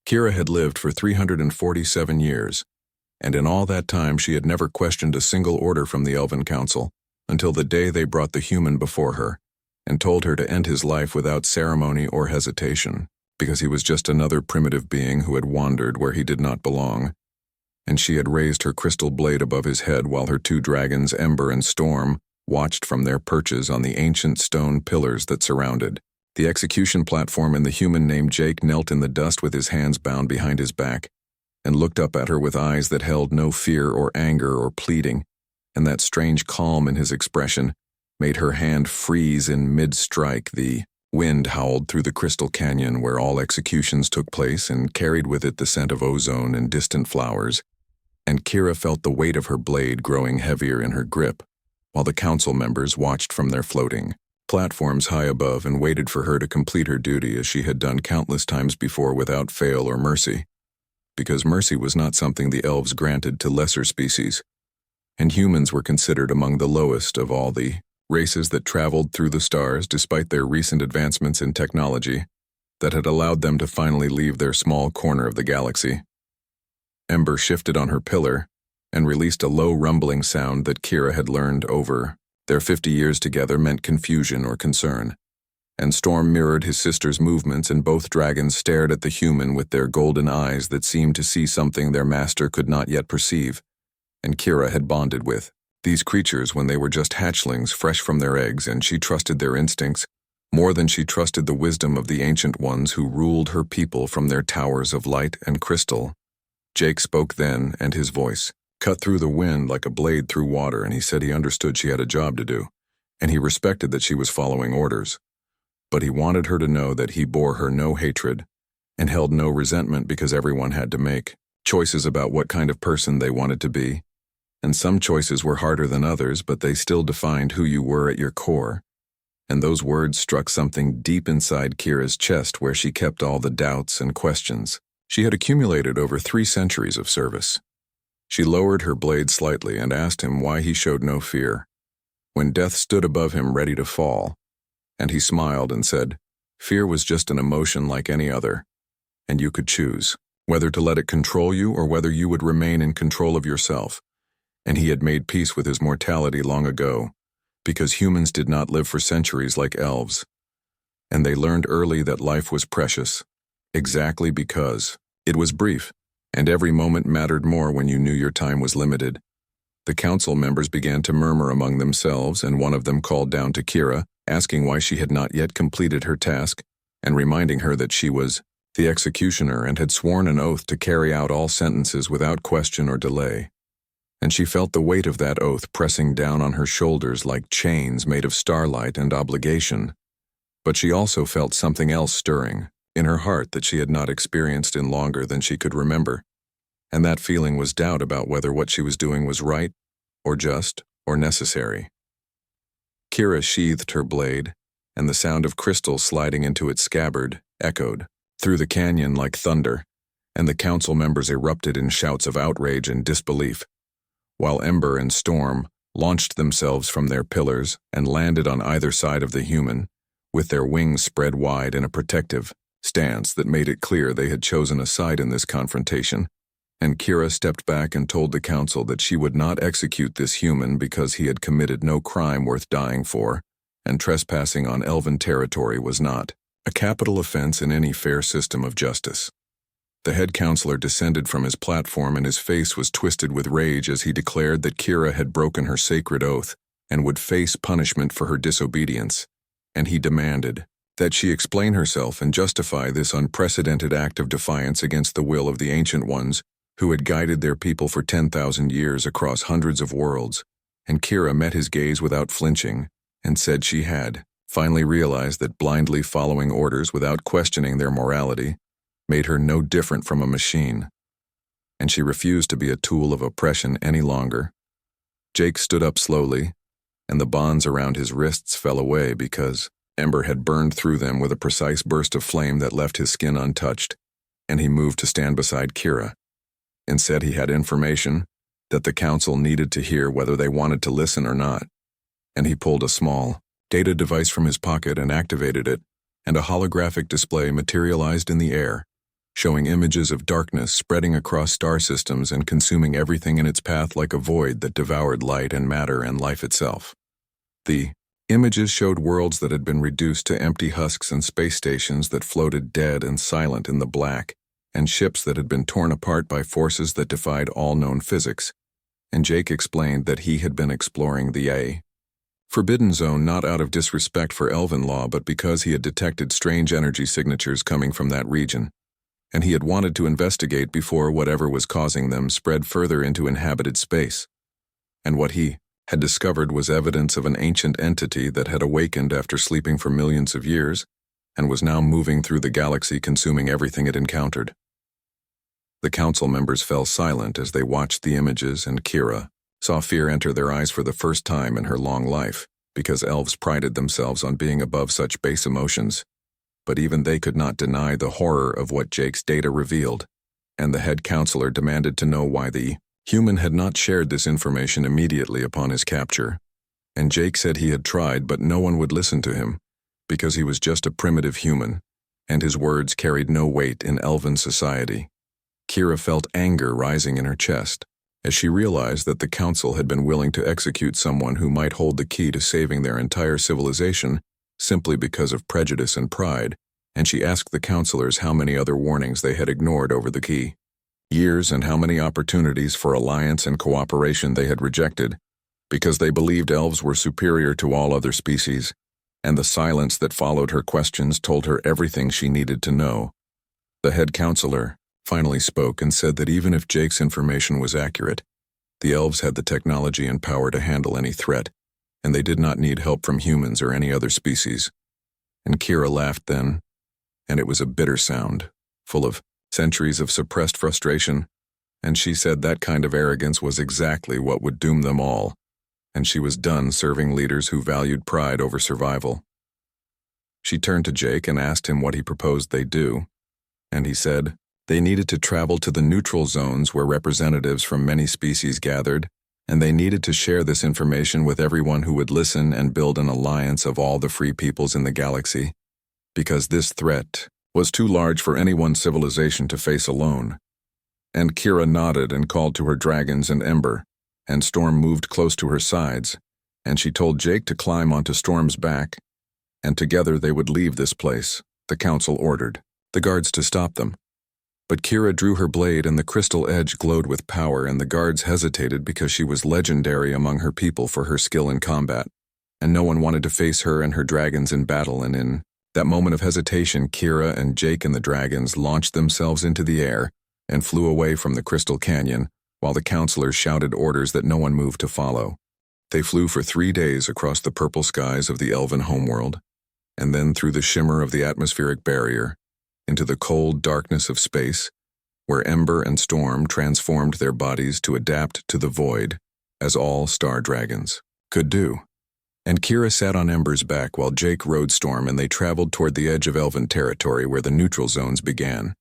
Kira had lived for 347 years, and in all that time she had never questioned a single order from the Elven Council, until the day they brought the human before her, and told her to end his life without ceremony or hesitation, because he was just another primitive being who had wandered where he did not belong. And she had raised her crystal blade above his head while her two dragons, Ember and Storm, watched from their perches on the ancient stone pillars that surrounded. The execution platform, and the human named Jake knelt in the dust with his hands bound behind his back, and looked up at her with eyes that held no fear or anger or pleading, and that strange calm in his expression made her hand freeze in mid-strike. The wind howled through the crystal canyon where all executions took place and carried with it the scent of ozone and distant flowers, and Kira felt the weight of her blade growing heavier in her grip, while the council members watched from their floating platforms high above and waited for her to complete her duty as she had done countless times before without fail or mercy, because mercy was not something the elves granted to lesser species, and humans were considered among the lowest of all the races that traveled through the stars despite their recent advancements in technology that had allowed them to finally leave their small corner of the galaxy. Ember shifted on her pillar and released a low rumbling sound that Kira had learned over their 50 years together meant confusion or concern, and Storm mirrored his sister's movements, and both dragons stared at the human with their golden eyes that seemed to see something their master could not yet perceive, and Kira had bonded with these creatures when they were just hatchlings fresh from their eggs, and she trusted their instincts more than she trusted the wisdom of the ancient ones who ruled her people from their towers of light and crystal. Jake spoke then, and his voice cut through the wind like a blade through water, and he said he understood she had a job to do, and he respected that she was following orders. But he wanted her to know that he bore her no hatred and held no resentment, because everyone had to make choices about what kind of person they wanted to be, and some choices were harder than others, but they still defined who you were at your core. And those words struck something deep inside Kira's chest where she kept all the doubts and questions she had accumulated over 3 centuries of service. She lowered her blade slightly and asked him why he showed no fear, when death stood above him ready to fall, and he smiled and said, "Fear was just an emotion like any other, and you could choose whether to let it control you or whether you would remain in control of yourself." And he had made peace with his mortality long ago, because humans did not live for centuries like elves, and they learned early that life was precious, exactly because it was brief, and every moment mattered more when you knew your time was limited. The council members began to murmur among themselves, and one of them called down to Kira, asking why she had not yet completed her task, and reminding her that she was the executioner and had sworn an oath to carry out all sentences without question or delay. And she felt the weight of that oath pressing down on her shoulders like chains made of starlight and obligation. But she also felt something else stirring in her heart that she had not experienced in longer than she could remember, and that feeling was doubt about whether what she was doing was right, or just, or necessary. Kira sheathed her blade, and the sound of crystal sliding into its scabbard echoed through the canyon like thunder, and the council members erupted in shouts of outrage and disbelief, while Ember and Storm launched themselves from their pillars and landed on either side of the human, with their wings spread wide in a protective stance that made it clear they had chosen a side in this confrontation. And Kira stepped back and told the council that she would not execute this human because he had committed no crime worth dying for, and trespassing on elven territory was not a capital offense in any fair system of justice. The head counselor descended from his platform, and his face was twisted with rage as he declared that Kira had broken her sacred oath and would face punishment for her disobedience, and he demanded that she explain herself and justify this unprecedented act of defiance against the will of the Ancient Ones, who had guided their people for 10,000 years across hundreds of worlds. And Kira met his gaze without flinching and said she had finally realized that blindly following orders without questioning their morality made her no different from a machine, and she refused to be a tool of oppression any longer. Jake stood up slowly, and the bonds around his wrists fell away because Ember had burned through them with a precise burst of flame that left his skin untouched, and he moved to stand beside Kira and said he had information that the council needed to hear whether they wanted to listen or not. And he pulled a small data device from his pocket and activated it, and a holographic display materialized in the air, showing images of darkness spreading across star systems and consuming everything in its path like a void that devoured light and matter and life itself. The images showed worlds that had been reduced to empty husks and space stations that floated dead and silent in the black, and ships that had been torn apart by forces that defied all known physics. And Jake explained that he had been exploring the Forbidden Zone not out of disrespect for Elven law but because he had detected strange energy signatures coming from that region, and he had wanted to investigate before whatever was causing them spread further into inhabited space. And what he had discovered was evidence of an ancient entity that had awakened after sleeping for millions of years and was now moving through the galaxy consuming everything it encountered. The council members fell silent as they watched the images, and Kira saw fear enter their eyes for the first time in her long life, because elves prided themselves on being above such base emotions. But even they could not deny the horror of what Jake's data revealed, and the head counselor demanded to know why the human had not shared this information immediately upon his capture. And Jake said he had tried, but no one would listen to him, because he was just a primitive human, and his words carried no weight in elven society. Kira felt anger rising in her chest, as she realized that the council had been willing to execute someone who might hold the key to saving their entire civilization simply because of prejudice and pride, and she asked the counselors how many other warnings they had ignored over the key. Years, and how many opportunities for alliance and cooperation they had rejected, because they believed elves were superior to all other species, and the silence that followed her questions told her everything she needed to know. The head counselor finally spoke and said that even if Jake's information was accurate, the elves had the technology and power to handle any threat, and they did not need help from humans or any other species. And Kira laughed then, and it was a bitter sound, full of centuries of suppressed frustration, and she said that kind of arrogance was exactly what would doom them all, and she was done serving leaders who valued pride over survival. She turned to Jake and asked him what he proposed they do, and he said they needed to travel to the neutral zones where representatives from many species gathered, and they needed to share this information with everyone who would listen and build an alliance of all the free peoples in the galaxy, because this threat was too large for any one civilization to face alone. And Kira nodded and called to her dragons and Ember, and Storm moved close to her sides, and she told Jake to climb onto Storm's back, and together they would leave this place. The council ordered the guards to stop them. But Kira drew her blade and the crystal edge glowed with power, and the guards hesitated because she was legendary among her people for her skill in combat, and no one wanted to face her and her dragons in battle, and in that moment of hesitation, Kira and Jake and the dragons launched themselves into the air and flew away from the crystal canyon, while the counselors shouted orders that no one moved to follow. They flew for 3 days across the purple skies of the elven homeworld, and then through the shimmer of the atmospheric barrier, into the cold darkness of space, where Ember and Storm transformed their bodies to adapt to the void, as all star dragons could do. And Kira sat on Ember's back while Jake rode Storm, and they traveled toward the edge of elven territory where the neutral zones began.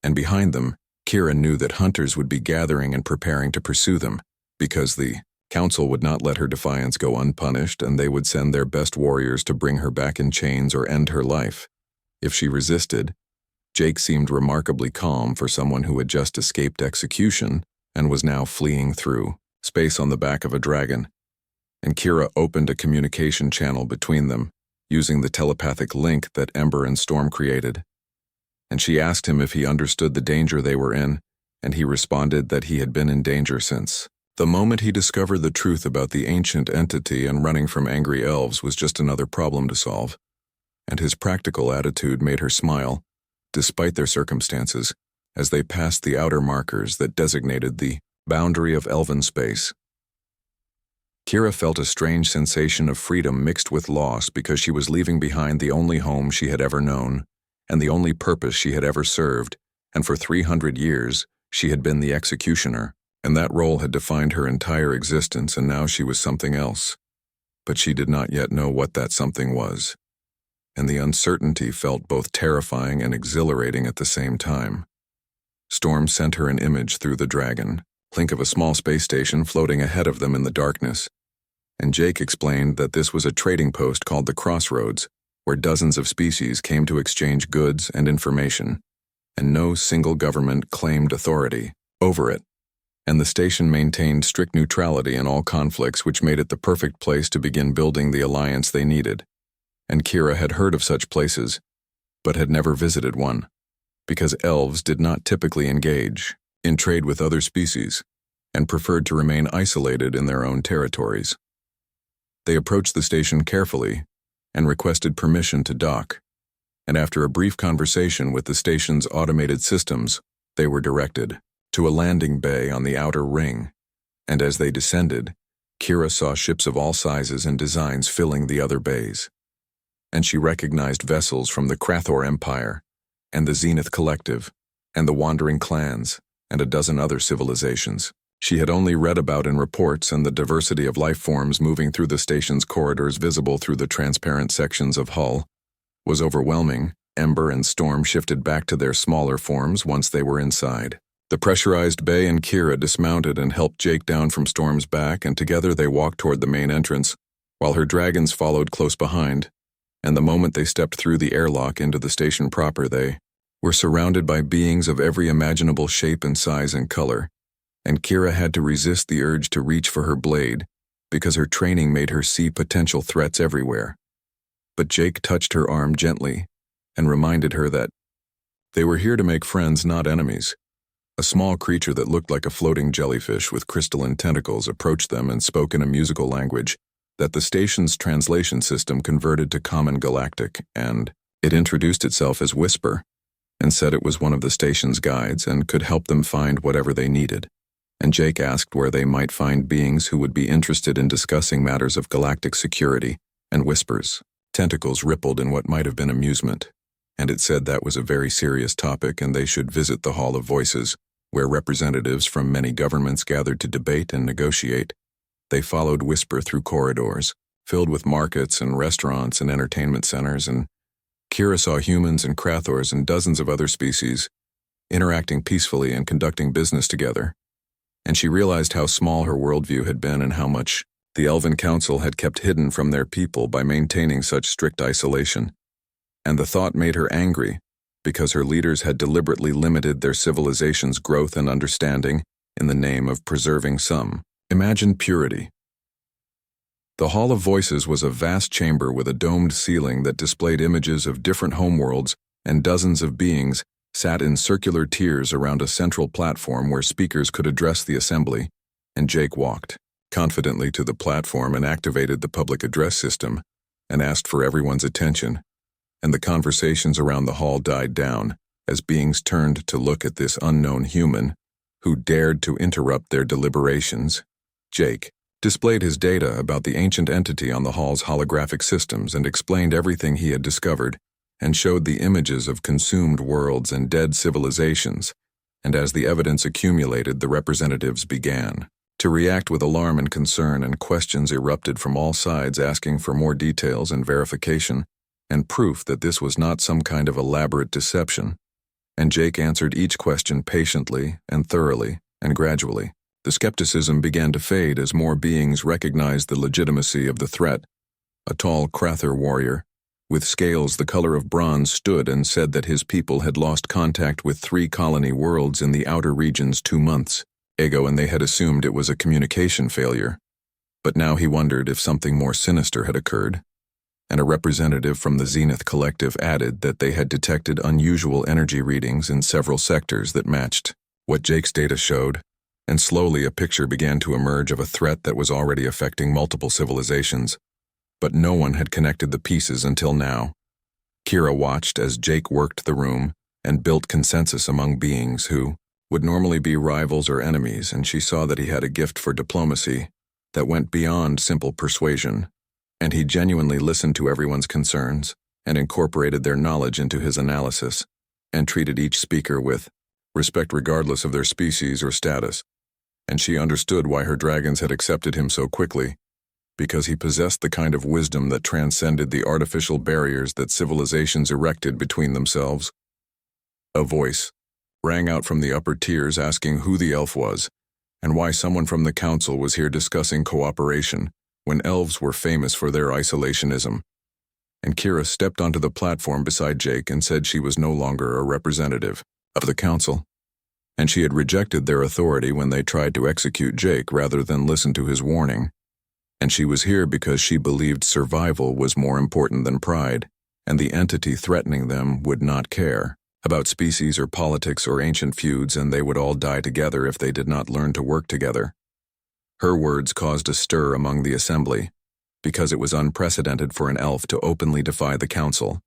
And behind them, Kira knew that hunters would be gathering and preparing to pursue them, because the council would not let her defiance go unpunished, and they would send their best warriors to bring her back in chains or end her life. If she resisted, Jake seemed remarkably calm for someone who had just escaped execution and was now fleeing through space on the back of a dragon. And Kira opened a communication channel between them, using the telepathic link that Ember and Storm created. And she asked him if he understood the danger they were in, and he responded that he had been in danger since the moment he discovered the truth about the ancient entity, and running from angry elves was just another problem to solve. And his practical attitude made her smile, despite their circumstances, as they passed the outer markers that designated the boundary of elven space. Kira felt a strange sensation of freedom mixed with loss, because she was leaving behind the only home she had ever known, and the only purpose she had ever served, and for 300 years she had been the executioner, and that role had defined her entire existence, and now she was something else. But she did not yet know what that something was, and the uncertainty felt both terrifying and exhilarating at the same time. Storm sent her an image through the dragon, link of a small space station floating ahead of them in the darkness, and Jake explained that this was a trading post called the Crossroads, where dozens of species came to exchange goods and information, and no single government claimed authority over it. And the station maintained strict neutrality in all conflicts, which made it the perfect place to begin building the alliance they needed. And Kira had heard of such places, but had never visited one, because elves did not typically engage in trade with other species and preferred to remain isolated in their own territories. They approached the station carefully and requested permission to dock, and after a brief conversation with the station's automated systems, they were directed to a landing bay on the outer ring, and as they descended, Kira saw ships of all sizes and designs filling the other bays. And she recognized vessels from the Krathor Empire, and the Zenith Collective, and the Wandering Clans, and a dozen other civilizations she had only read about in reports, and the diversity of life forms moving through the station's corridors visible through the transparent sections of hull was overwhelming. Ember and Storm shifted back to their smaller forms once they were inside the pressurized bay, and Kira dismounted and helped Jake down from Storm's back, and together they walked toward the main entrance, while her dragons followed close behind. And the moment they stepped through the airlock into the station proper, they were surrounded by beings of every imaginable shape and size and color, and Kira had to resist the urge to reach for her blade, because her training made her see potential threats everywhere. But Jake touched her arm gently and reminded her that they were here to make friends, not enemies. A small creature that looked like a floating jellyfish with crystalline tentacles approached them and spoke in a musical language that the station's translation system converted to Common Galactic, and it introduced itself as Whisper and said it was one of the station's guides and could help them find whatever they needed. And Jake asked where they might find beings who would be interested in discussing matters of galactic security, and Whisper's tentacles rippled in what might have been amusement, and it said that was a very serious topic and they should visit the Hall of Voices, where representatives from many governments gathered to debate and negotiate. They followed Whisper through corridors, filled with markets and restaurants and entertainment centers, and Kira saw humans and Krathors and dozens of other species interacting peacefully and conducting business together. And she realized how small her worldview had been and how much the Elven Council had kept hidden from their people by maintaining such strict isolation. And the thought made her angry, because her leaders had deliberately limited their civilization's growth and understanding in the name of preserving some imagined purity. The Hall of Voices was a vast chamber with a domed ceiling that displayed images of different homeworlds, and dozens of beings sat in circular tiers around a central platform where speakers could address the assembly, and Jake walked confidently to the platform and activated the public address system and asked for everyone's attention, and the conversations around the hall died down as beings turned to look at this unknown human who dared to interrupt their deliberations. Jake displayed his data about the ancient entity on the hall's holographic systems and explained everything he had discovered, and showed the images of consumed worlds and dead civilizations, and as the evidence accumulated, the representatives began to react with alarm and concern, and questions erupted from all sides asking for more details and verification, and proof that this was not some kind of elaborate deception. And Jake answered each question patiently and thoroughly, and gradually the skepticism began to fade as more beings recognized the legitimacy of the threat. A tall Krathor warrior, with scales the color of bronze, stood and said that his people had lost contact with 3 colony worlds in the outer regions 2 months ago, and they had assumed it was a communication failure. But now he wondered if something more sinister had occurred. And a representative from the Zenith Collective added that they had detected unusual energy readings in several sectors that matched what Jake's data showed, and slowly a picture began to emerge of a threat that was already affecting multiple civilizations. But no one had connected the pieces until now. Kira watched as Jake worked the room and built consensus among beings who would normally be rivals or enemies, and she saw that he had a gift for diplomacy that went beyond simple persuasion, and he genuinely listened to everyone's concerns and incorporated their knowledge into his analysis, and treated each speaker with respect regardless of their species or status. And she understood why her dragons had accepted him so quickly, because he possessed the kind of wisdom that transcended the artificial barriers that civilizations erected between themselves. A voice rang out from the upper tiers asking who the elf was, and why someone from the council was here discussing cooperation when elves were famous for their isolationism. And Kira stepped onto the platform beside Jake and said she was no longer a representative of the council, and she had rejected their authority when they tried to execute Jake rather than listen to his warning. And she was here because she believed survival was more important than pride, and the entity threatening them would not care about species or politics or ancient feuds, and they would all die together if they did not learn to work together. Her words caused a stir among the assembly, because it was unprecedented for an elf to openly defy the council,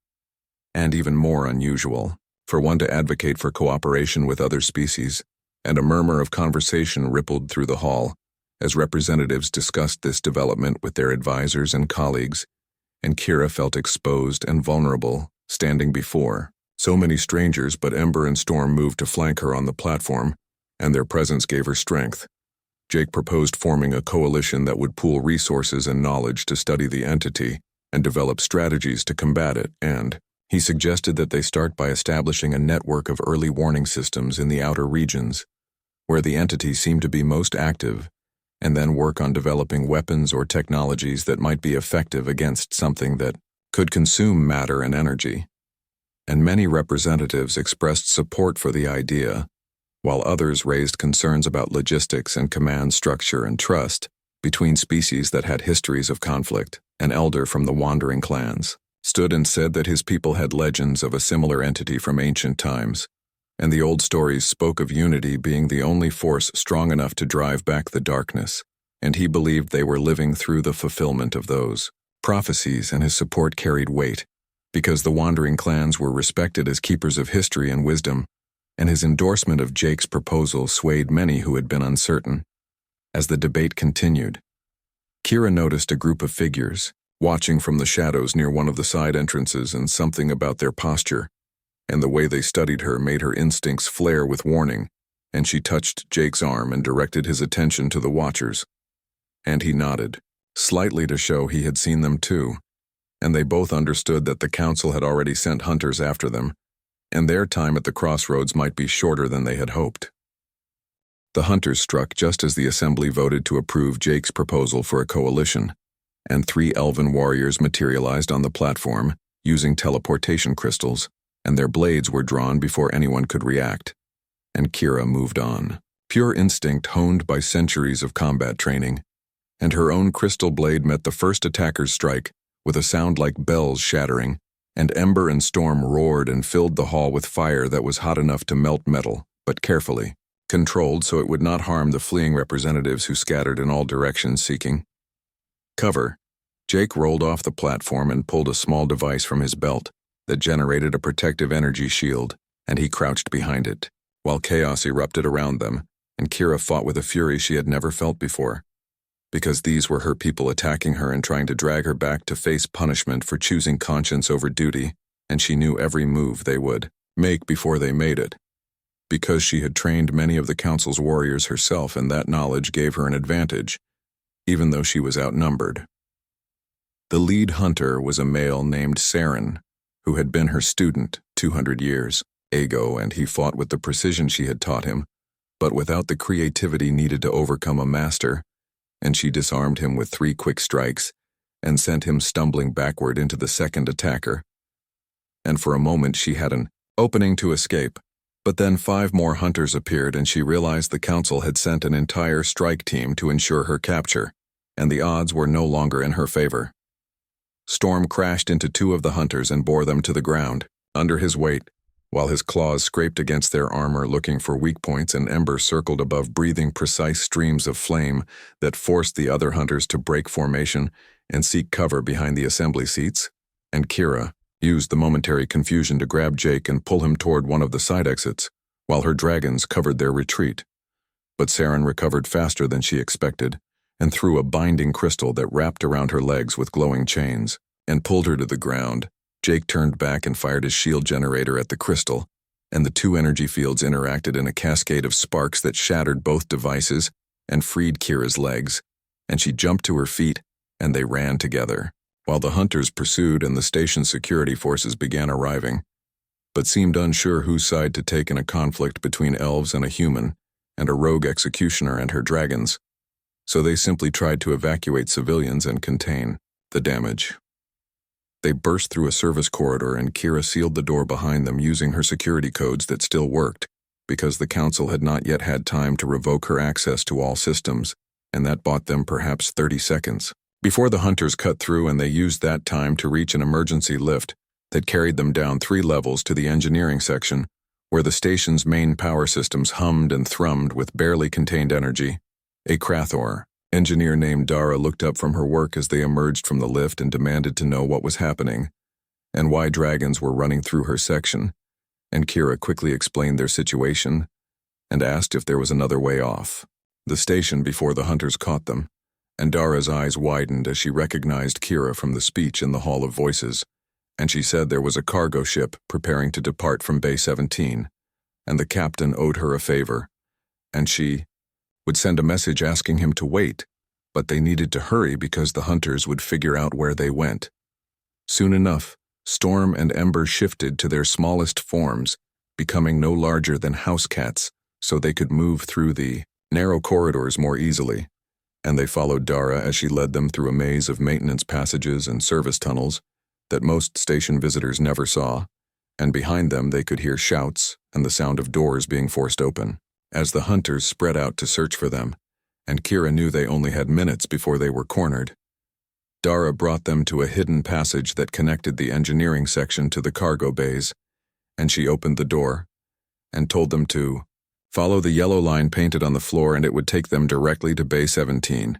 and even more unusual for one to advocate for cooperation with other species, and a murmur of conversation rippled through the hall as representatives discussed this development with their advisors and colleagues, and Kira felt exposed and vulnerable, standing before so many strangers, but Ember and Storm moved to flank her on the platform, and their presence gave her strength. Jake proposed forming a coalition that would pool resources and knowledge to study the entity and develop strategies to combat it, and he suggested that they start by establishing a network of early warning systems in the outer regions, where the entity seemed to be most active, and then work on developing weapons or technologies that might be effective against something that could consume matter and energy. And many representatives expressed support for the idea, while others raised concerns about logistics and command structure and trust between species that had histories of conflict. An elder from the wandering clans stood and said that his people had legends of a similar entity from ancient times, and the old stories spoke of unity being the only force strong enough to drive back the darkness, and he believed they were living through the fulfillment of those prophecies, and his support carried weight, because the wandering clans were respected as keepers of history and wisdom, and his endorsement of Jake's proposal swayed many who had been uncertain. As the debate continued, Kira noticed a group of figures, watching from the shadows near one of the side entrances, and something about their posture and the way they studied her made her instincts flare with warning, and she touched Jake's arm and directed his attention to the watchers. And he nodded, slightly to show he had seen them too, and they both understood that the council had already sent hunters after them, and their time at the crossroads might be shorter than they had hoped. The hunters struck just as the assembly voted to approve Jake's proposal for a coalition, and 3 elven warriors materialized on the platform using teleportation crystals, and their blades were drawn before anyone could react. And Kira moved on, pure instinct honed by centuries of combat training, and her own crystal blade met the first attacker's strike with a sound like bells shattering, and Ember and Storm roared and filled the hall with fire that was hot enough to melt metal, but carefully controlled so it would not harm the fleeing representatives who scattered in all directions seeking cover. Jake rolled off the platform and pulled a small device from his belt that generated a protective energy shield, and he crouched behind it, while chaos erupted around them, and Kira fought with a fury she had never felt before, because these were her people attacking her and trying to drag her back to face punishment for choosing conscience over duty, and she knew every move they would make before they made it, because she had trained many of the council's warriors herself, and that knowledge gave her an advantage, even though she was outnumbered. The lead hunter was a male named Saren, who had been her student 200 years ago, and he fought with the precision she had taught him, but without the creativity needed to overcome a master, and she disarmed him with 3 quick strikes and sent him stumbling backward into the second attacker. And for a moment she had an opening to escape, but then 5 more hunters appeared, and she realized the council had sent an entire strike team to ensure her capture, and the odds were no longer in her favor. Storm crashed into 2 of the hunters and bore them to the ground, under his weight, while his claws scraped against their armor looking for weak points, and Ember circled above, breathing precise streams of flame that forced the other hunters to break formation and seek cover behind the assembly seats, and Kira used the momentary confusion to grab Jake and pull him toward one of the side exits, while her dragons covered their retreat. But Saren recovered faster than she expected, and threw a binding crystal that wrapped around her legs with glowing chains, and pulled her to the ground. Jake turned back and fired his shield generator at the crystal, and the 2 energy fields interacted in a cascade of sparks that shattered both devices and freed Kira's legs, and she jumped to her feet, and they ran together, while the hunters pursued and the station's security forces began arriving, but seemed unsure whose side to take in a conflict between elves and a human, and a rogue executioner and her dragons. So they simply tried to evacuate civilians and contain the damage. They burst through a service corridor, and Kira sealed the door behind them using her security codes that still worked, because the Council had not yet had time to revoke her access to all systems, and that bought them perhaps 30 seconds. Before the hunters cut through, and they used that time to reach an emergency lift that carried them down 3 levels to the engineering section, where the station's main power systems hummed and thrummed with barely contained energy. A Krathor engineer named Dara looked up from her work as they emerged from the lift and demanded to know what was happening and why dragons were running through her section, and Kira quickly explained their situation and asked if there was another way off the station before the hunters caught them, and Dara's eyes widened as she recognized Kira from the speech in the Hall of Voices, and she said there was a cargo ship preparing to depart from Bay 17, and the captain owed her a favor, and she would send a message asking him to wait, but they needed to hurry because the hunters would figure out where they went. Soon enough, Storm and Ember shifted to their smallest forms, becoming no larger than house cats, so they could move through the narrow corridors more easily, and they followed Dara as she led them through a maze of maintenance passages and service tunnels that most station visitors never saw, and behind them they could hear shouts and the sound of doors being forced open, as the hunters spread out to search for them, and Kira knew they only had minutes before they were cornered. Dara brought them to a hidden passage that connected the engineering section to the cargo bays, and she opened the door and told them to follow the yellow line painted on the floor, and it would take them directly to Bay 17.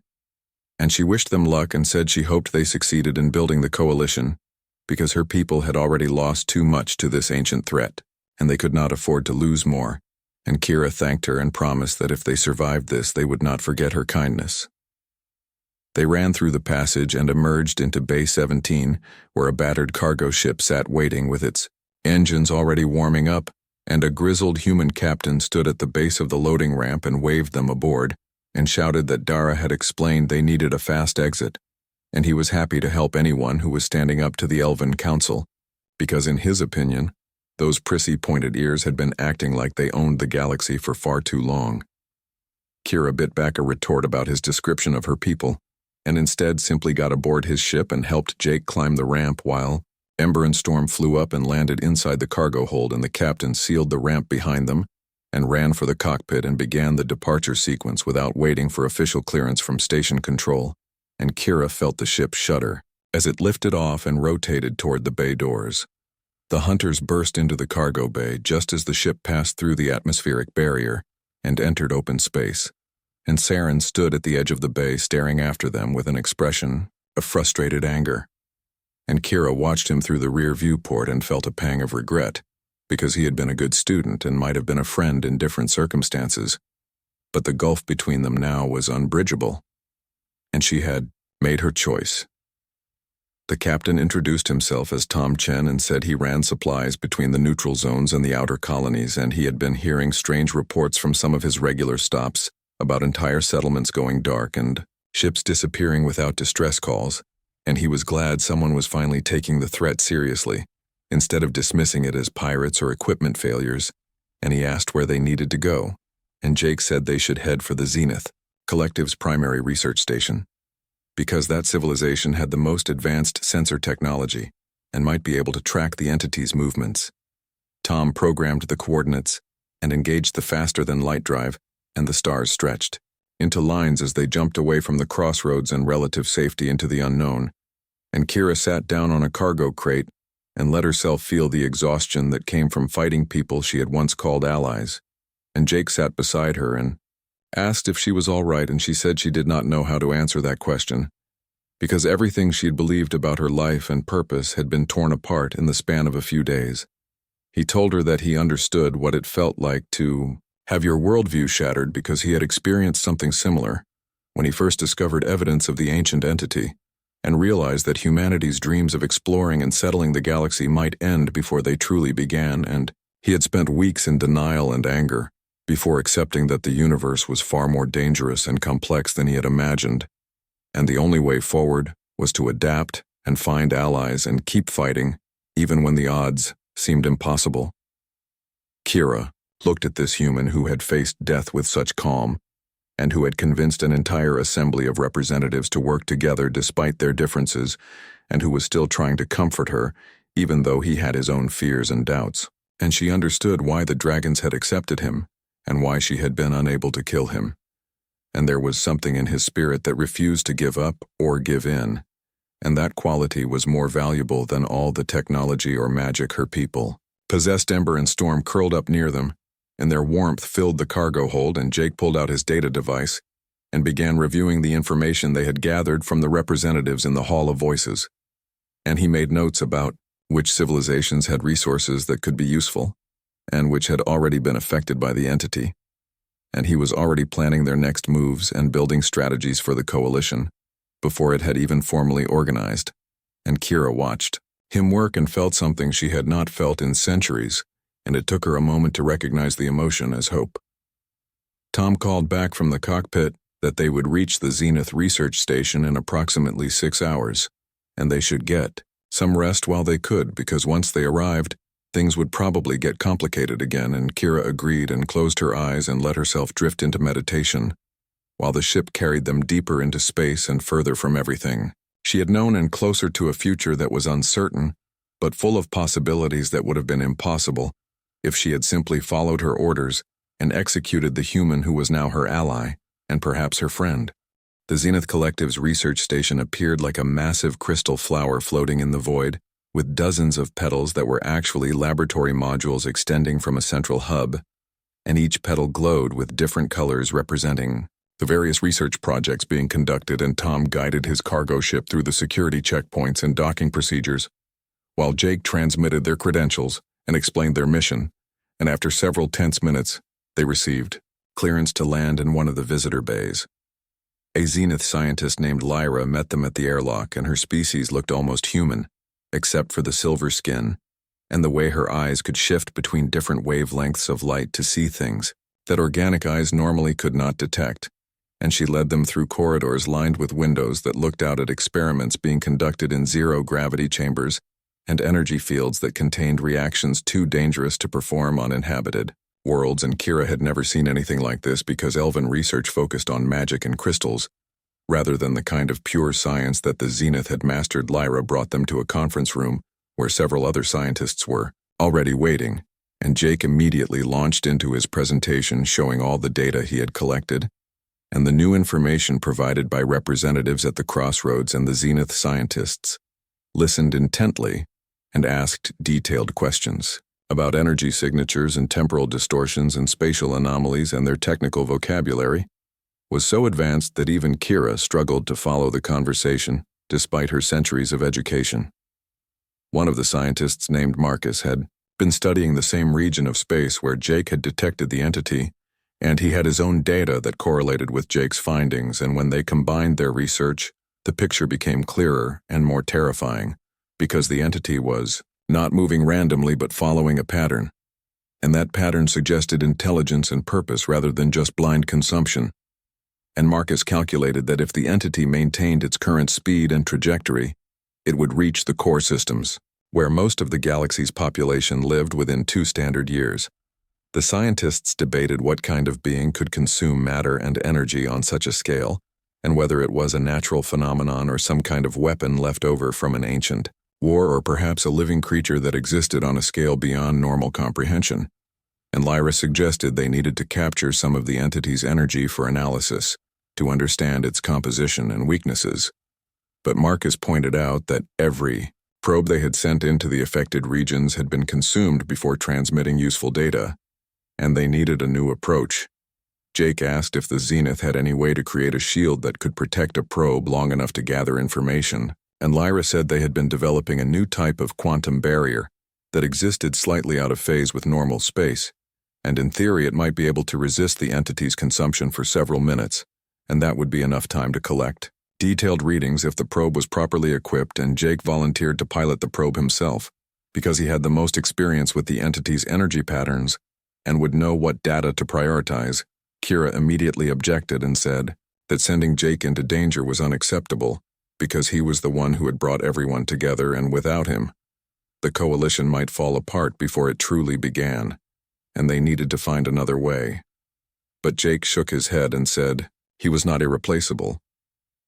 And she wished them luck and said she hoped they succeeded in building the coalition, because her people had already lost too much to this ancient threat, and they could not afford to lose more, and Kira thanked her and promised that if they survived this, they would not forget her kindness. They ran through the passage and emerged into Bay 17, where a battered cargo ship sat waiting with its engines already warming up, and a grizzled human captain stood at the base of the loading ramp and waved them aboard, and shouted that Dara had explained they needed a fast exit, and he was happy to help anyone who was standing up to the Elven Council, because in his opinion, those prissy pointed ears had been acting like they owned the galaxy for far too long. Kira bit back a retort about his description of her people, and instead simply got aboard his ship and helped Jake climb the ramp while Ember and Storm flew up and landed inside the cargo hold, and the captain sealed the ramp behind them and ran for the cockpit and began the departure sequence without waiting for official clearance from station control, and Kira felt the ship shudder as it lifted off and rotated toward the bay doors. The hunters burst into the cargo bay just as the ship passed through the atmospheric barrier and entered open space, and Saren stood at the edge of the bay staring after them with an expression of frustrated anger. And Kira watched him through the rear viewport and felt a pang of regret, because he had been a good student and might have been a friend in different circumstances, but the gulf between them now was unbridgeable, and she had made her choice. The captain introduced himself as Tom Chen and said he ran supplies between the neutral zones and the outer colonies, and he had been hearing strange reports from some of his regular stops about entire settlements going dark and ships disappearing without distress calls, and he was glad someone was finally taking the threat seriously, instead of dismissing it as pirates or equipment failures, and he asked where they needed to go, and Jake said they should head for the Zenith, Collective's primary research station, because that civilization had the most advanced sensor technology and might be able to track the entity's movements. Tom programmed the coordinates and engaged the faster-than-light drive, and the stars stretched into lines as they jumped away from the crossroads and relative safety into the unknown, and Kira sat down on a cargo crate and let herself feel the exhaustion that came from fighting people she had once called allies, and Jake sat beside her and asked if she was all right, and she said she did not know how to answer that question, because everything she'd believed about her life and purpose had been torn apart in the span of a few days. He told her that he understood what it felt like to have your worldview shattered because he had experienced something similar when he first discovered evidence of the ancient entity and realized that humanity's dreams of exploring and settling the galaxy might end before they truly began, and he had spent weeks in denial and anger before accepting that the universe was far more dangerous and complex than he had imagined, and the only way forward was to adapt and find allies and keep fighting even when the odds seemed impossible. Kira looked at this human who had faced death with such calm, and who had convinced an entire assembly of representatives to work together despite their differences, and who was still trying to comfort her, even though he had his own fears and doubts. and she understood why the dragons had accepted him and why she had been unable to kill him. And there was something in his spirit that refused to give up or give in, and that quality was more valuable than all the technology or magic her people possessed. Ember and Storm curled up near them, and their warmth filled the cargo hold, and Jake pulled out his data device and began reviewing the information they had gathered from the representatives in the Hall of Voices. And he made notes about which civilizations had resources that could be useful, and which had already been affected by the entity. And he was already planning their next moves and building strategies for the coalition before it had even formally organized. And Kira watched him work and felt something she had not felt in centuries, and it took her a moment to recognize the emotion as hope. Tom called back from the cockpit that they would reach the Zenith research station in approximately 6 hours, and they should get some rest while they could, because once they arrived, things would probably get complicated again. And Kira agreed and closed her eyes and let herself drift into meditation, while the ship carried them deeper into space and further from everything she had known and closer to a future that was uncertain, but full of possibilities that would have been impossible if she had simply followed her orders and executed the human who was now her ally and perhaps her friend. The Zenith Collective's research station appeared like a massive crystal flower floating in the void, with dozens of petals that were actually laboratory modules extending from a central hub, and each petal glowed with different colors representing the various research projects being conducted. And Tom guided his cargo ship through the security checkpoints and docking procedures, while Jake transmitted their credentials and explained their mission, and after several tense minutes, they received clearance to land in one of the visitor bays. A Zenith scientist named Lyra met them at the airlock, and her species looked almost human, except for the silver skin and the way her eyes could shift between different wavelengths of light to see things that organic eyes normally could not detect. And she led them through corridors lined with windows that looked out at experiments being conducted in zero-gravity chambers and energy fields that contained reactions too dangerous to perform on inhabited worlds. And Kira had never seen anything like this, because Elven research focused on magic and crystals, rather than the kind of pure science that the Zenith had mastered. Lyra brought them to a conference room where several other scientists were already waiting, and Jake immediately launched into his presentation, showing all the data he had collected and the new information provided by representatives at the crossroads. And the Zenith scientists listened intently and asked detailed questions about energy signatures and temporal distortions and spatial anomalies, and their technical vocabulary was so advanced that even Kira struggled to follow the conversation despite her centuries of education. One of the scientists, named Marcus, had been studying the same region of space where Jake had detected the entity, and he had his own data that correlated with Jake's findings, and when they combined their research, the picture became clearer and more terrifying, because the entity was not moving randomly but following a pattern, and that pattern suggested intelligence and purpose rather than just blind consumption. And Marcus calculated that if the entity maintained its current speed and trajectory, it would reach the core systems, where most of the galaxy's population lived, within 2 standard years. The scientists debated what kind of being could consume matter and energy on such a scale, and whether it was a natural phenomenon or some kind of weapon left over from an ancient war, or perhaps a living creature that existed on a scale beyond normal comprehension. And Lyra suggested they needed to capture some of the entity's energy for analysis, to understand its composition and weaknesses. But Marcus pointed out that every probe they had sent into the affected regions had been consumed before transmitting useful data, and they needed a new approach. Jake asked if the Zenith had any way to create a shield that could protect a probe long enough to gather information, and Lyra said they had been developing a new type of quantum barrier that existed slightly out of phase with normal space, and in theory it might be able to resist the entity's consumption for several minutes, and that would be enough time to collect detailed readings if the probe was properly equipped. And Jake volunteered to pilot the probe himself, because he had the most experience with the entity's energy patterns and would know what data to prioritize. Kira immediately objected and said that sending Jake into danger was unacceptable, because he was the one who had brought everyone together, and without him, the coalition might fall apart before it truly began, and they needed to find another way. But Jake shook his head and said he was not irreplaceable,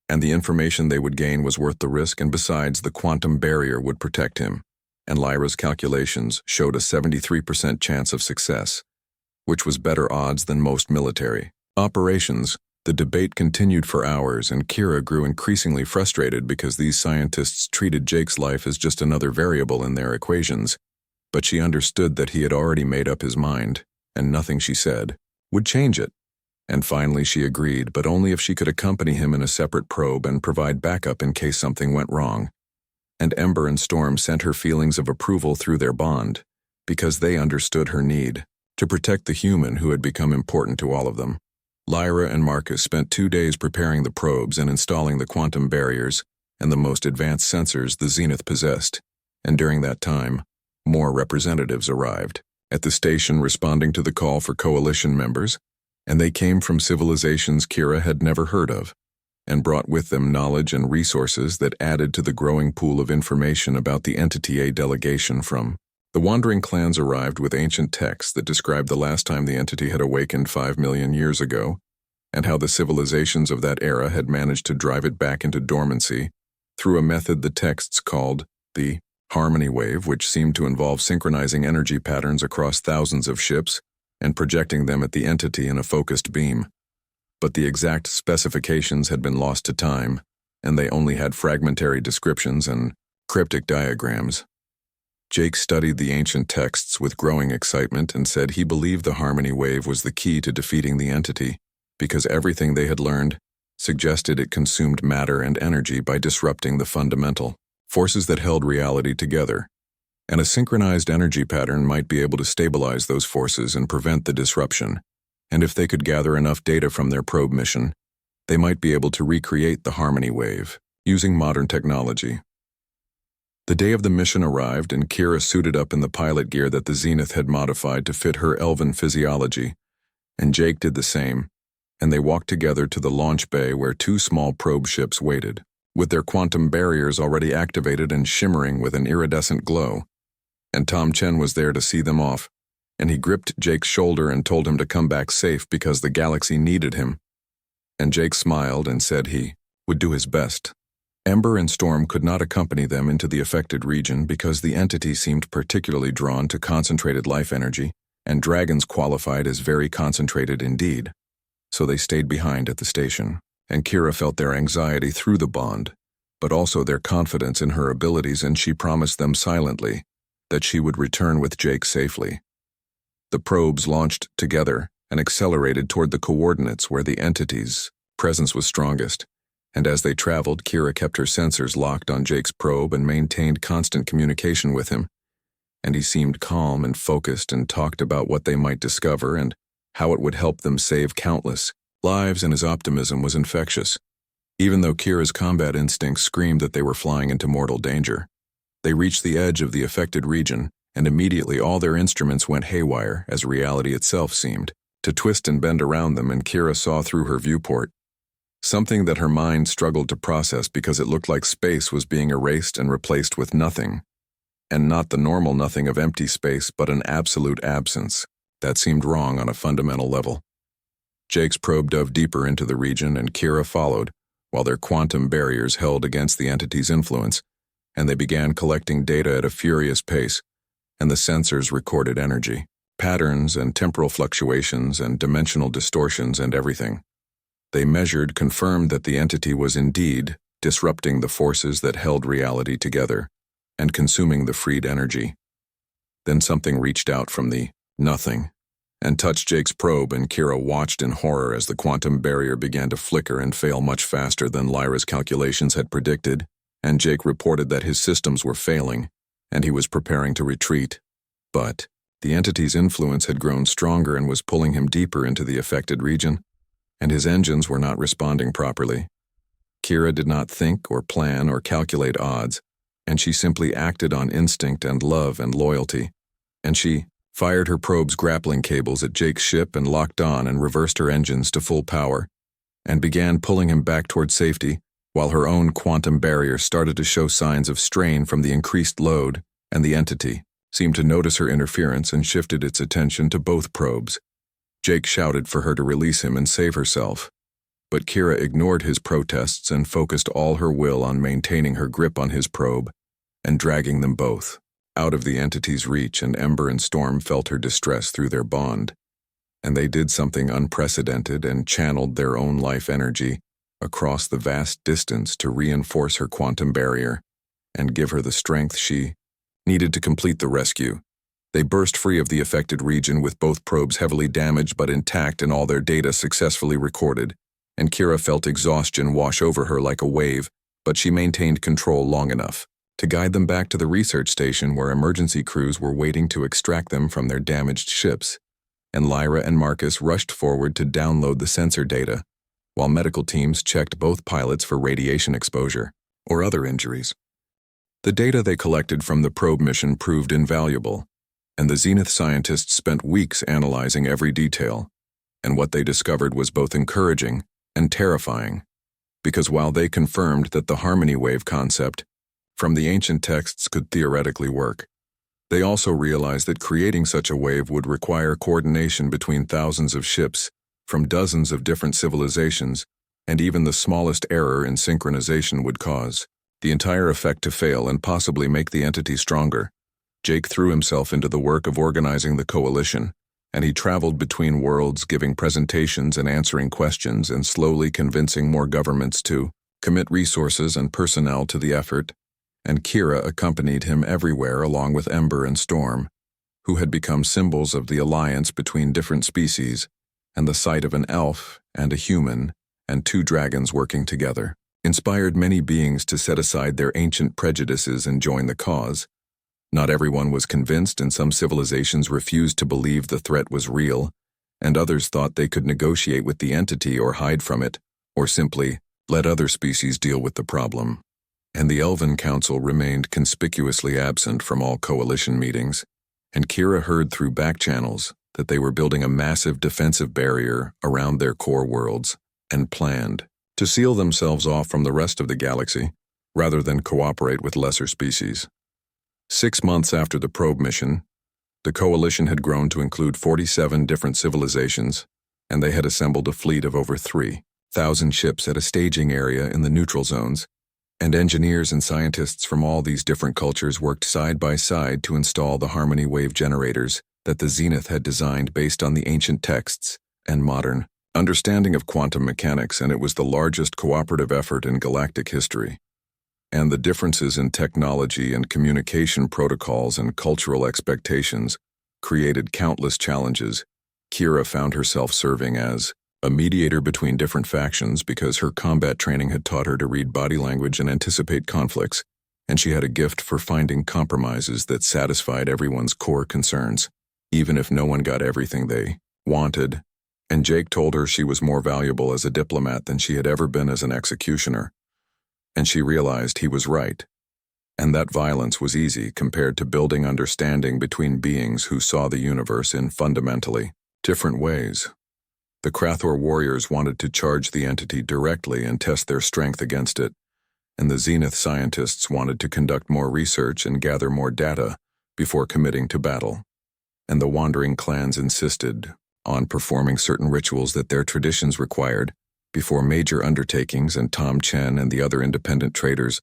and the information they would gain was worth the risk, and besides, the quantum barrier would protect him. and Lyra's calculations showed a 73% chance of success, which was better odds than most military operations. The debate continued for hours, and Kira grew increasingly frustrated because these scientists treated Jake's life as just another variable in their equations. But she understood that he had already made up his mind, and nothing she said would change it. And finally she agreed, but only if she could accompany him in a separate probe and provide backup in case something went wrong. And Ember and Storm sent her feelings of approval through their bond, because they understood her need to protect the human who had become important to all of them. Lyra and Marcus spent 2 days preparing the probes and installing the quantum barriers and the most advanced sensors the Zenith possessed, and during that time, more representatives arrived at the station responding to the call for coalition members, and they came from civilizations Kira had never heard of, and brought with them knowledge and resources that added to the growing pool of information about the entity a delegation from. The wandering clans arrived with ancient texts that described the last time the entity had awakened 5 million years ago, and how the civilizations of that era had managed to drive it back into dormancy through a method the texts called the harmony wave, which seemed to involve synchronizing energy patterns across thousands of ships and projecting them at the entity in a focused beam. But the exact specifications had been lost to time, and they only had fragmentary descriptions and cryptic diagrams. Jake studied the ancient texts with growing excitement and said he believed the harmony wave was the key to defeating the entity, because everything they had learned suggested it consumed matter and energy by disrupting the fundamental forces that held reality together, and a synchronized energy pattern might be able to stabilize those forces and prevent the disruption, and if they could gather enough data from their probe mission, they might be able to recreate the harmony wave using modern technology. The day of the mission arrived, and Kira suited up in the pilot gear that the Zenith had modified to fit her elven physiology, and Jake did the same, and they walked together to the launch bay where 2 small probe ships waited, with their quantum barriers already activated and shimmering with an iridescent glow. And Tom Chen was there to see them off, and he gripped Jake's shoulder and told him to come back safe because the galaxy needed him. And Jake smiled and said he would do his best. Ember and Storm could not accompany them into the affected region because the entity seemed particularly drawn to concentrated life energy, and dragons qualified as very concentrated indeed. So they stayed behind at the station, and Kira felt their anxiety through the bond, but also their confidence in her abilities, and she promised them silently that she would return with Jake safely. The probes launched together and accelerated toward the coordinates where the entity's presence was strongest. And as they traveled, Kira kept her sensors locked on Jake's probe and maintained constant communication with him. And he seemed calm and focused and talked about what they might discover and how it would help them save countless lives, and his optimism was infectious. Even though Kira's combat instincts screamed that they were flying into mortal danger, they reached the edge of the affected region, and immediately all their instruments went haywire, as reality itself seemed to twist and bend around them, and Kira saw through her viewport something that her mind struggled to process because it looked like space was being erased and replaced with nothing. And not the normal nothing of empty space, but an absolute absence. That seemed wrong on a fundamental level. Jake's probe dove deeper into the region, and Kira followed, while their quantum barriers held against the entity's influence, and they began collecting data at a furious pace, and the sensors recorded energy, patterns and temporal fluctuations and dimensional distortions and everything. They measured, confirmed that the entity was indeed disrupting the forces that held reality together and consuming the freed energy. Then something reached out from the nothing and touched Jake's probe, and Kira watched in horror as the quantum barrier began to flicker and fail much faster than Lyra's calculations had predicted, and Jake reported that his systems were failing, and he was preparing to retreat. But the entity's influence had grown stronger and was pulling him deeper into the affected region, and his engines were not responding properly. Kira did not think or plan or calculate odds, and she simply acted on instinct and love and loyalty, and she fired her probe's grappling cables at Jake's ship and locked on and reversed her engines to full power, and began pulling him back toward safety, while her own quantum barrier started to show signs of strain from the increased load, and the entity seemed to notice her interference and shifted its attention to both probes. Jake shouted for her to release him and save herself, but Kira ignored his protests and focused all her will on maintaining her grip on his probe and dragging them both out of the entity's reach, and Ember and Storm felt her distress through their bond. And they did something unprecedented and channeled their own life energy across the vast distance to reinforce her quantum barrier and give her the strength she needed to complete the rescue. They burst free of the affected region with both probes heavily damaged but intact and all their data successfully recorded, and Kira felt exhaustion wash over her like a wave, but she maintained control long enough to guide them back to the research station where emergency crews were waiting to extract them from their damaged ships, and Lyra and Marcus rushed forward to download the sensor data, while medical teams checked both pilots for radiation exposure or other injuries. The data they collected from the probe mission proved invaluable, and the Zenith scientists spent weeks analyzing every detail, and what they discovered was both encouraging and terrifying, because while they confirmed that the harmony wave concept from the ancient texts could theoretically work, they also realized that creating such a wave would require coordination between thousands of ships from dozens of different civilizations, and even the smallest error in synchronization would cause the entire effect to fail and possibly make the entity stronger. Jake threw himself into the work of organizing the coalition, and he traveled between worlds giving presentations and answering questions and slowly convincing more governments to commit resources and personnel to the effort, and Kira accompanied him everywhere along with Ember and Storm, who had become symbols of the alliance between different species, and the sight of an elf and a human and two dragons working together inspired many beings to set aside their ancient prejudices and join the cause. Not everyone was convinced, and some civilizations refused to believe the threat was real, and others thought they could negotiate with the entity or hide from it, or simply let other species deal with the problem. And the Elven Council remained conspicuously absent from all coalition meetings, and Kira heard through back channels that they were building a massive defensive barrier around their core worlds and planned to seal themselves off from the rest of the galaxy rather than cooperate with lesser species. 6 months after the probe mission, the coalition had grown to include 47 different civilizations, and they had assembled a fleet of over 3,000 ships at a staging area in the neutral zones, and engineers and scientists from all these different cultures worked side by side to install the harmony wave generators that the Zenith had designed based on the ancient texts and modern understanding of quantum mechanics, and it was the largest cooperative effort in galactic history. And the differences in technology and communication protocols and cultural expectations created countless challenges. Kira found herself serving as a mediator between different factions because her combat training had taught her to read body language and anticipate conflicts, and she had a gift for finding compromises that satisfied everyone's core concerns, even if no one got everything they wanted. And Jake told her she was more valuable as a diplomat than she had ever been as an executioner. And she realized he was right, and that violence was easy compared to building understanding between beings who saw the universe in fundamentally different ways. The Krathor warriors wanted to charge the entity directly and test their strength against it, and the Zenith scientists wanted to conduct more research and gather more data before committing to battle. And the wandering clans insisted on performing certain rituals that their traditions required before major undertakings, and Tom Chen and the other independent traders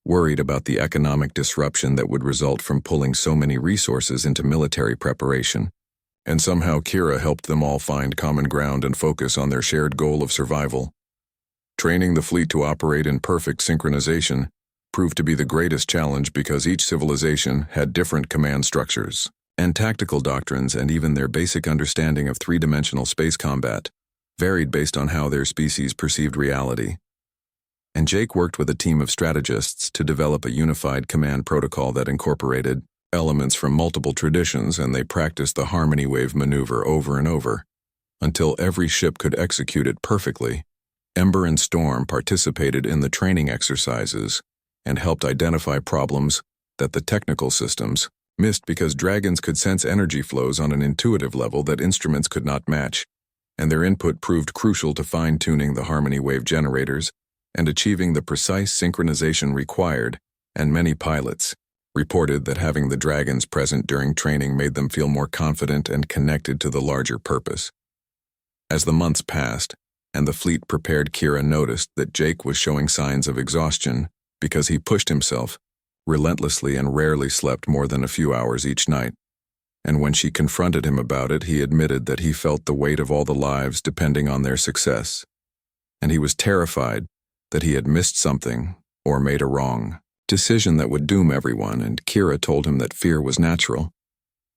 worried about the economic disruption that would result from pulling so many resources into military preparation. And somehow Kira helped them all find common ground and focus on their shared goal of survival. Training the fleet to operate in perfect synchronization proved to be the greatest challenge because each civilization had different command structures and tactical doctrines, and even their basic understanding of three-dimensional space combat varied based on how their species perceived reality. And Jake worked with a team of strategists to develop a unified command protocol that incorporated elements from multiple traditions, and they practiced the harmony wave maneuver over and over until every ship could execute it perfectly. Ember and Storm participated in the training exercises and helped identify problems that the technical systems missed because dragons could sense energy flows on an intuitive level that instruments could not match, and their input proved crucial to fine-tuning the harmony wave generators and achieving the precise synchronization required. And many pilots reported that having the dragons present during training made them feel more confident and connected to the larger purpose. As the months passed and the fleet prepared, Kira noticed that Jake was showing signs of exhaustion because he pushed himself relentlessly and rarely slept more than a few hours each night. And when she confronted him about it, he admitted that he felt the weight of all the lives depending on their success. And he was terrified that he had missed something or made a wrong decision that would doom everyone, and Kira told him that fear was natural,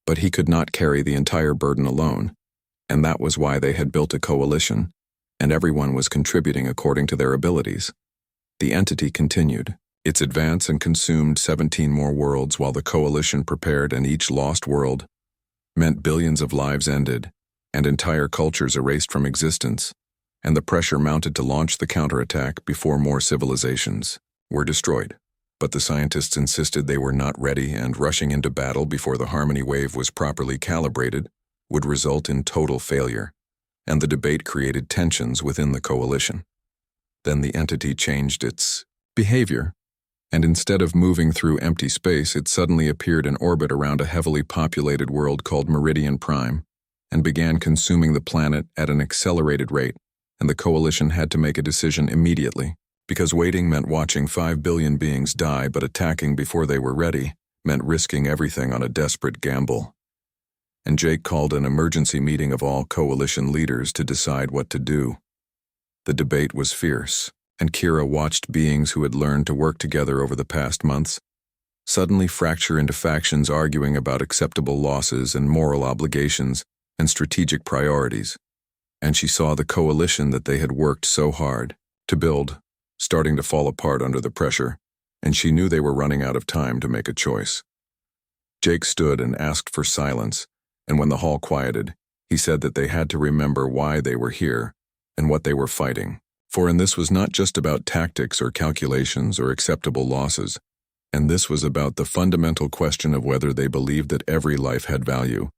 but he could not carry the entire burden alone, and that was why they had built a coalition, and everyone was contributing according to their abilities. The entity continued its advance and consumed 17 more worlds while the coalition prepared, and each lost world meant billions of lives ended, and entire cultures erased from existence, and the pressure mounted to launch the counterattack before more civilizations were destroyed. But the scientists insisted they were not ready, and rushing into battle before the harmony wave was properly calibrated would result in total failure, and the debate created tensions within the coalition. Then the entity changed its behavior, and instead of moving through empty space, it suddenly appeared in orbit around a heavily populated world called Meridian Prime, and began consuming the planet at an accelerated rate, and the coalition had to make a decision immediately, because waiting meant watching 5 billion beings die, but attacking before they were ready meant risking everything on a desperate gamble. And Jake called an emergency meeting of all coalition leaders to decide what to do. The debate was fierce, and Kira watched beings who had learned to work together over the past months suddenly fracture into factions arguing about acceptable losses and moral obligations and strategic priorities. And she saw the coalition that they had worked so hard to build starting to fall apart under the pressure, and she knew they were running out of time to make a choice. Jake stood and asked for silence, and when the hall quieted, he said that they had to remember why they were here and what they were fighting. For in this was not just about tactics or calculations or acceptable losses, and this was about the fundamental question of whether they believed that every life had value,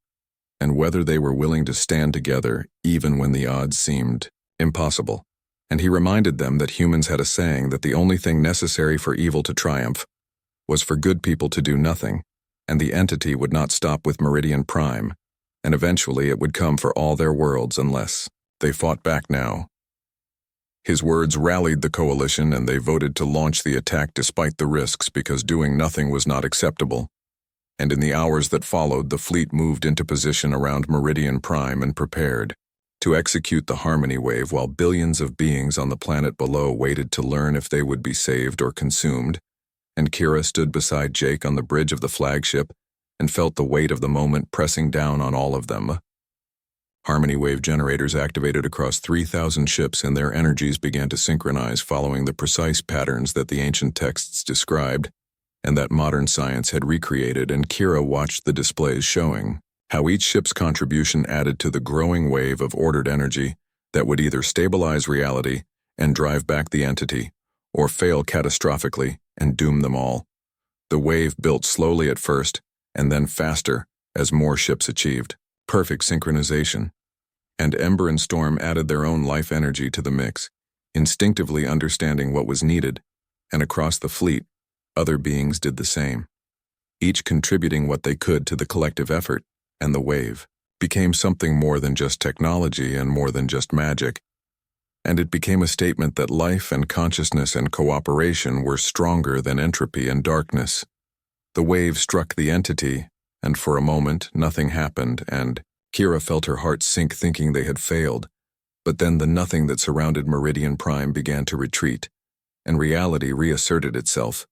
and whether they were willing to stand together even when the odds seemed impossible. And he reminded them that humans had a saying that the only thing necessary for evil to triumph was for good people to do nothing, and the entity would not stop with Meridian Prime, and eventually it would come for all their worlds unless they fought back now. His words rallied the coalition, and they voted to launch the attack despite the risks, because doing nothing was not acceptable. And in the hours that followed, the fleet moved into position around Meridian Prime and prepared to execute the harmony wave, while billions of beings on the planet below waited to learn if they would be saved or consumed. And Kira stood beside Jake on the bridge of the flagship and felt the weight of the moment pressing down on all of them. Harmony wave generators activated across 3,000 ships, and their energies began to synchronize following the precise patterns that the ancient texts described and that modern science had recreated. And Kira watched the displays showing how each ship's contribution added to the growing wave of ordered energy that would either stabilize reality and drive back the entity, or fail catastrophically and doom them all. The wave built slowly at first, and then faster as more ships achieved perfect synchronization. And Ember and Storm added their own life energy to the mix, instinctively understanding what was needed, and across the fleet, other beings did the same, each contributing what they could to the collective effort. And the wave became something more than just technology and more than just magic, and it became a statement that life and consciousness and cooperation were stronger than entropy and darkness. The wave struck the entity, and for a moment nothing happened, and Kira felt her heart sink thinking they had failed. But then the nothing that surrounded Meridian Prime began to retreat, and reality reasserted itself,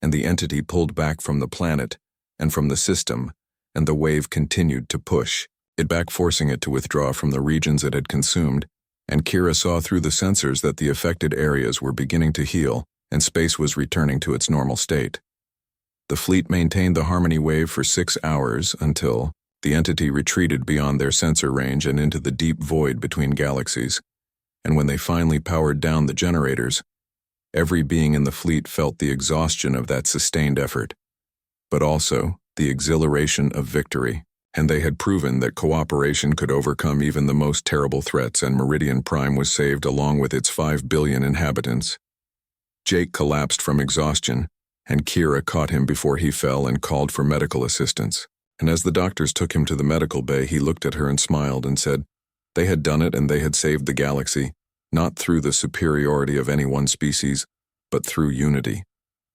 and the entity pulled back from the planet and from the system, and the wave continued to push it back, forcing it to withdraw from the regions it had consumed, and Kira saw through the sensors that the affected areas were beginning to heal, and space was returning to its normal state. The fleet maintained the harmony wave for 6 hours until the entity retreated beyond their sensor range and into the deep void between galaxies, and when they finally powered down the generators, every being in the fleet felt the exhaustion of that sustained effort, but also the exhilaration of victory, and they had proven that cooperation could overcome even the most terrible threats, and Meridian Prime was saved along with its 5 billion inhabitants. Jake collapsed from exhaustion, and Kira caught him before he fell and called for medical assistance. And as the doctors took him to the medical bay, he looked at her and smiled and said they had done it, and they had saved the galaxy, not through the superiority of any one species, but through unity.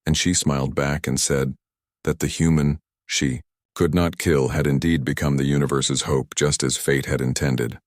and she smiled back and said that the human she could not kill had indeed become the universe's hope, just as fate had intended.